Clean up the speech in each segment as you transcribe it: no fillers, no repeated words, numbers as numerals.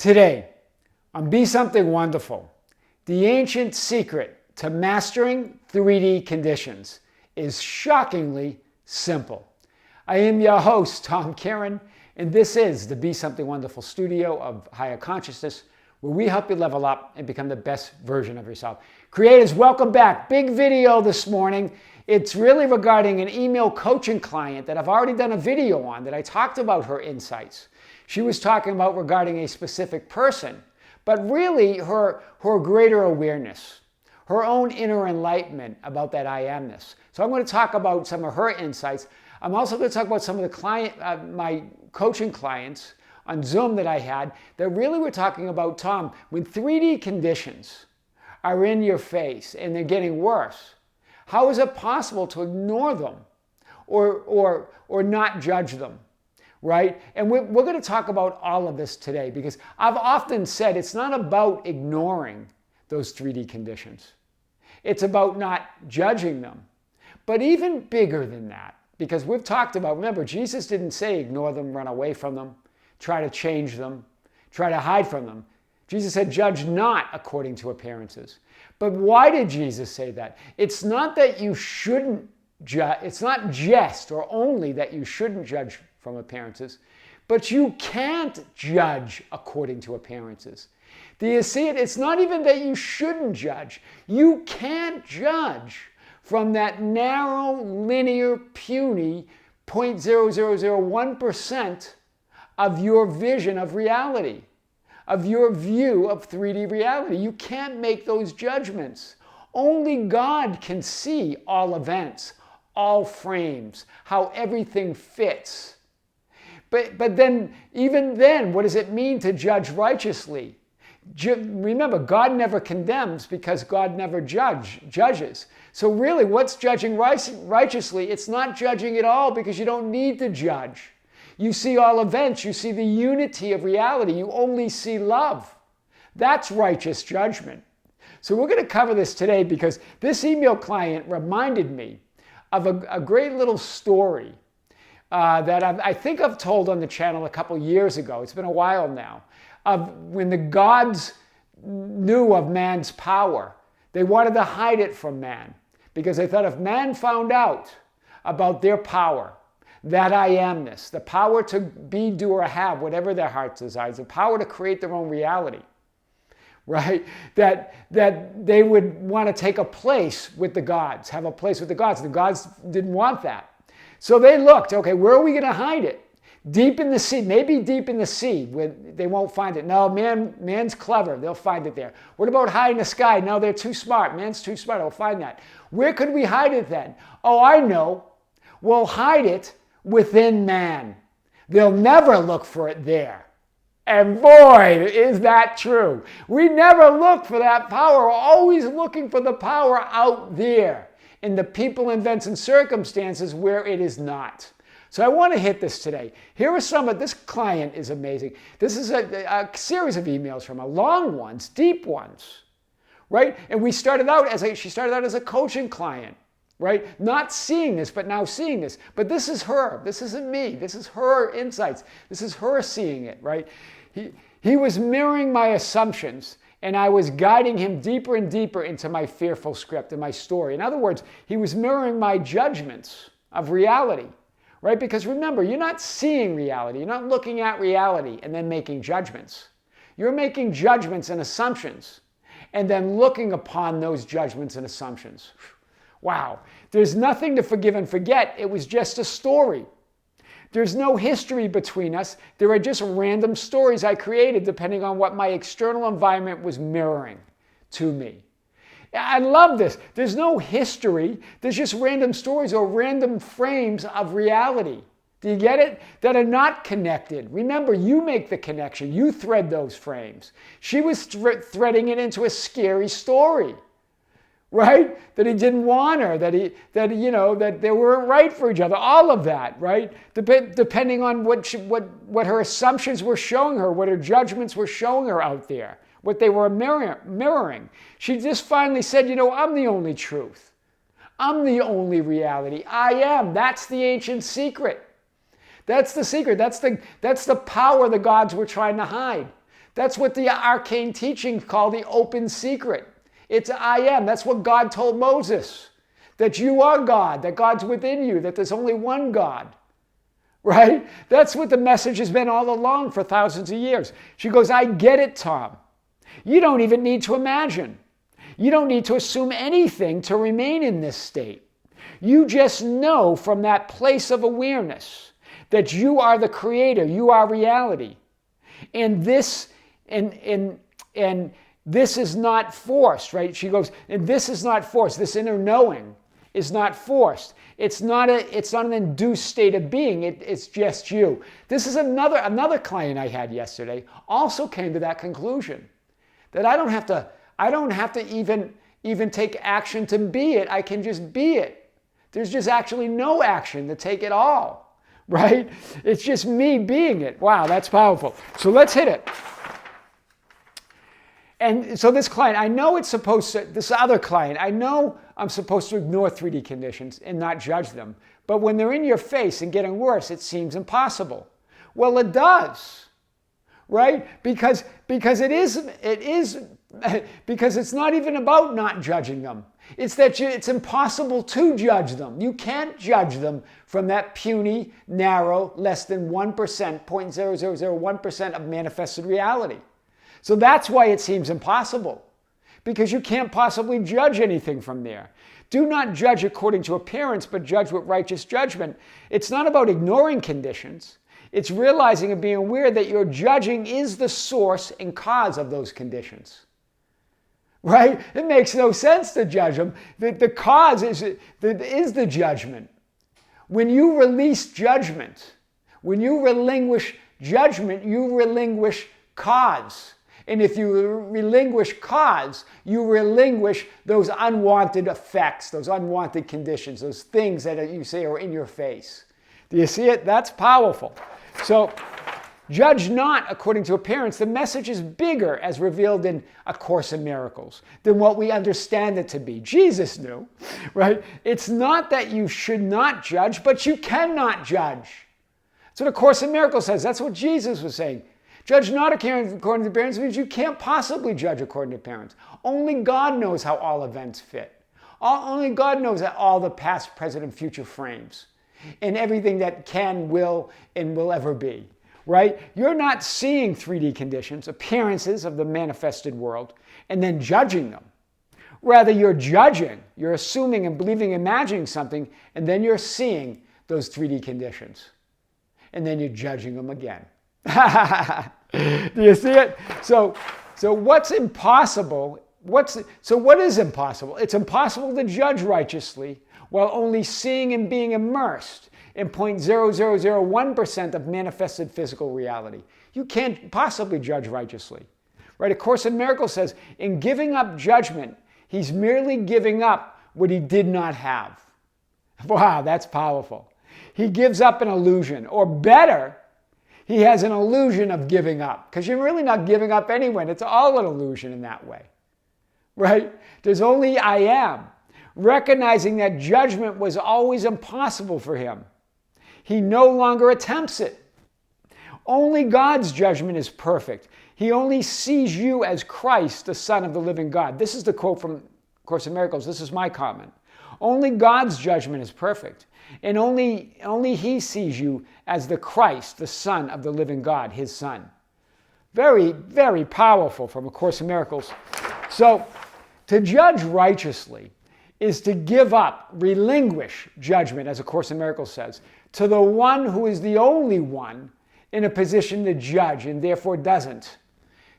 Today, on Be Something Wonderful, the ancient secret to mastering 3D conditions is shockingly simple. I am your host, Tom Kearin, and this is the Be Something Wonderful studio of higher consciousness, where we help you level up and become the best version of yourself. Creators, welcome back. Big video this morning. It's really regarding an email coaching client that I've already done a video on that I talked about her insights. She was talking about regarding a specific person, but really her greater awareness, her own inner enlightenment about that I amness. So I'm going to talk about some of her insights. I'm also going to talk about some of the my coaching clients on Zoom that I had that really were talking about, Tom, when 3D conditions are in your face and they're getting worse, how is it possible to ignore them or not judge them? Right? And we're going to talk about all of this today because I've often said it's not about ignoring those 3D conditions. It's about not judging them. But even bigger than that, because we've talked about, remember, Jesus didn't say ignore them, run away from them, try to change them, try to hide from them. Jesus said judge not according to appearances. But why did Jesus say that? It's not that you shouldn't judge, it's not just or only that you shouldn't judge from appearances, but you can't judge according to appearances. Do you see it? It's not even that you shouldn't judge. You can't judge from that narrow, linear, puny 0.0001% of your vision of reality, of your view of 3D reality. You can't make those judgments. Only God can see all events, all frames, how everything fits. But then, even then, what does it mean to judge righteously? Remember, God never condemns because God never judges. So really, what's judging righteously? It's not judging at all because you don't need to judge. You see all events. You see the unity of reality. You only see love. That's righteous judgment. So we're going to cover this today because this email client reminded me of a great little story that I think I've told on the channel a couple years ago. It's been a while now. Of when the gods knew of man's power, they wanted to hide it from man because they thought if man found out about their power, that I amness, the power to be, do, or have whatever their heart desires, the power to create their own reality, right? That they would want to take a place with the gods, have a place with the gods. The gods didn't want that. So they looked, okay, where are we going to hide it? Deep in the sea, maybe deep in the sea where they won't find it. No, man's clever, they'll find it there. What about high in the sky? No, they're too smart. Man's too smart, I'll find that. Where could we hide it then? Oh, I know. We'll hide it within man. They'll never look for it there. And boy, is that true. We never look for that power. We're always looking for the power out there in the people, events, and circumstances where it is not. So I want to hit this today. Here are some of, this client is amazing. This is a series of emails from her, long ones, deep ones, right? And she started out as a coaching client, right? Not seeing this, but now seeing this. But this is her. This isn't me. This is her insights. This is her seeing it, right? He was mirroring my assumptions, and I was guiding him deeper and deeper into my fearful script and my story. In other words, he was mirroring my judgments of reality, right? Because remember, you're not seeing reality. You're not looking at reality and then making judgments. You're making judgments and assumptions and then looking upon those judgments and assumptions. Wow. There's nothing to forgive and forget. It was just a story. There's no history between us. There are just random stories I created depending on what my external environment was mirroring to me. I love this. There's no history. There's just random stories or random frames of reality. Do you get it? That are not connected. Remember, you make the connection. You thread those frames. She was threading it into a scary story. Right? That he didn't want her, that they weren't right for each other, all of that, right? Depending on what her assumptions were showing her, what her judgments were showing her out there, what they were mirroring. She just finally said, I'm the only truth. I'm the only reality. I am. That's the ancient secret. That's the secret. That's the power the gods were trying to hide. That's what the arcane teachings call the open secret. It's I am. That's what God told Moses. That you are God, that God's within you, that there's only one God. Right? That's what the message has been all along for thousands of years. She goes, I get it, Tom. You don't even need to imagine. You don't need to assume anything to remain in this state. You just know from that place of awareness that you are the creator, you are reality. And this is not forced, right? She goes, and this is not forced. This inner knowing is not forced. It's not an induced state of being. It's just you. This is another client I had yesterday also came to that conclusion that I don't have to even take action to be it. I can just be it. There's just actually no action to take it all, right? It's just me being it. Wow, that's powerful. So let's hit it. And so this client, I know it's supposed to, this other client, I know I'm supposed to ignore 3D conditions and not judge them. But when they're in your face and getting worse, it seems impossible. Well, it does, right? Because it is because it's not even about not judging them. It's that it's impossible to judge them. You can't judge them from that puny, narrow, less than 1%, 0.0001% of manifested reality. So that's why it seems impossible, because you can't possibly judge anything from there. Do not judge according to appearance, but judge with righteous judgment. It's not about ignoring conditions. It's realizing and being aware that your judging is the source and cause of those conditions. Right? It makes no sense to judge them. The cause is the judgment. When you release judgment, when you relinquish judgment, you relinquish cause. And if you relinquish cause, you relinquish those unwanted effects, those unwanted conditions, those things that you say are in your face. Do you see it? That's powerful. So, judge not according to appearance. The message is bigger, as revealed in A Course in Miracles, than what we understand it to be. Jesus knew, right? It's not that you should not judge, but you cannot judge. That's what A Course in Miracles says. That's what Jesus was saying. Judge not according to appearance means you can't possibly judge according to appearance. Only God knows how all events fit. Only God knows all the past, present, and future frames, and everything that can, will, and will ever be. Right? You're not seeing 3D conditions, appearances of the manifested world, and then judging them. Rather, you're judging, you're assuming and believing, imagining something, and then you're seeing those 3D conditions. And then you're judging them again. Do you see it? So what's impossible? What is impossible? It's impossible to judge righteously while only seeing and being immersed in 0.0001% of manifested physical reality. You can't possibly judge righteously. Right? A Course in Miracles says, in giving up judgment, he's merely giving up what he did not have. Wow, that's powerful. He gives up an illusion, or better, he has an illusion of giving up, because you're really not giving up anyway. It's all an illusion in that way. Right? There's only I am. Recognizing that judgment was always impossible for him. He no longer attempts it. Only God's judgment is perfect. He only sees you as Christ, the Son of the living God. This is the quote from Course in Miracles. This is my comment. Only God's judgment is perfect. And only he sees you as the Christ, the Son of the living God, his Son. Very, very powerful from A Course in Miracles. So, to judge righteously is to give up, relinquish judgment, as A Course in Miracles says, to the one who is the only one in a position to judge and therefore doesn't.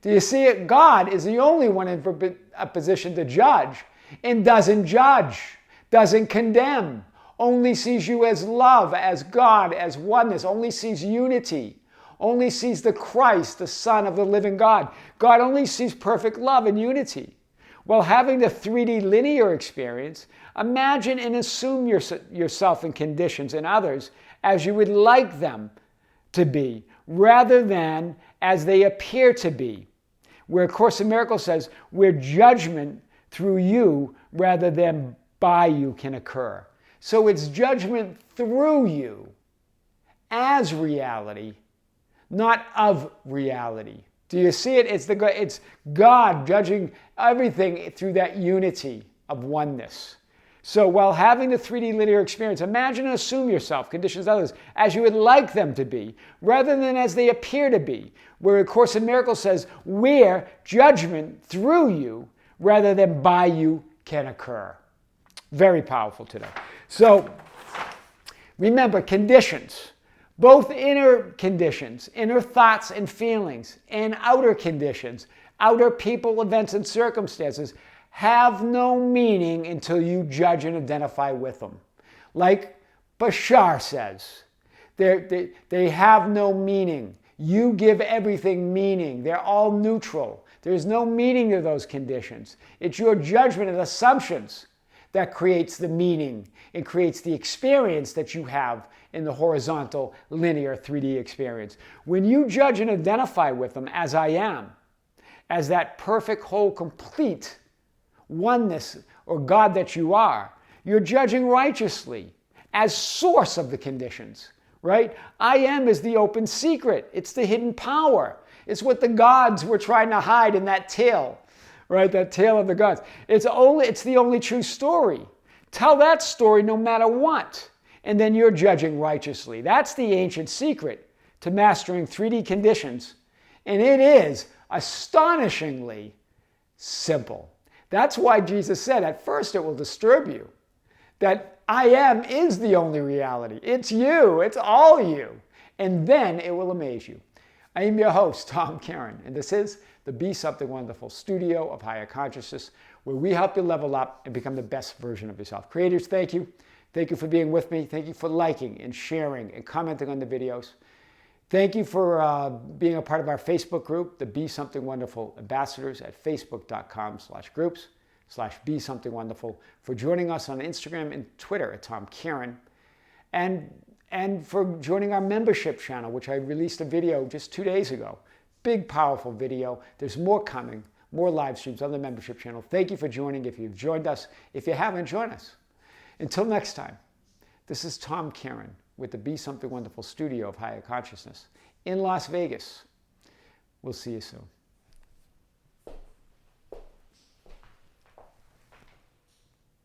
Do you see it? God is the only one in a position to judge and doesn't judge, doesn't condemn, only sees you as love, as God, as oneness, only sees unity, only sees the Christ, the Son of the living God. God only sees perfect love and unity. While having the 3D linear experience, imagine and assume yourself and conditions and others as you would like them to be, rather than as they appear to be. Where A Course in Miracles says, where judgment through you rather than by you can occur. So it's judgment through you as reality, not of reality. Do you see it? It's God judging everything through that unity of oneness. So while having the 3D linear experience, imagine and assume yourself, conditions others, as you would like them to be, rather than as they appear to be, where A Course in Miracles says, where judgment through you, rather than by you, can occur. Very powerful today. So remember, conditions, both inner conditions, inner thoughts and feelings, and outer conditions, outer people, events, and circumstances, have no meaning until you judge and identify with them. Like Bashar says, they have no meaning. You give everything meaning. They're all neutral. There's no meaning to those conditions. It's your judgment and assumptions that creates the meaning and creates the experience that you have in the horizontal, linear 3D experience. When you judge and identify with them as I am, as that perfect, whole, complete oneness or God that you are, you're judging righteously as source of the conditions, right? I am is the open secret. It's the hidden power. It's what the gods were trying to hide in that tale, right? That tale of the gods. It's the only true story. Tell that story no matter what, and then you're judging righteously. That's the ancient secret to mastering 3D conditions, and it is astonishingly simple. That's why Jesus said, at first it will disturb you, that I am is the only reality. It's you. It's all you. And then it will amaze you. I am your host, Tom Kearin, and this is the Be Something Wonderful studio of higher consciousness, where we help you level up and become the best version of yourself. Creators, thank you. Thank you for being with me. Thank you for liking and sharing and commenting on the videos. Thank you for being a part of our Facebook group, the Be Something Wonderful Ambassadors at facebook.com/groups/Be Something Wonderful, for joining us on Instagram and Twitter at Tom Kearin, and for joining our membership channel, which I released a video just 2 days ago. Big, powerful video. There's more coming, more live streams on the membership channel. Thank you for joining if you've joined us. If you haven't, join us. Until next time, this is Tom Kearin with the Be Something Wonderful studio of higher consciousness in Las Vegas. We'll see you soon.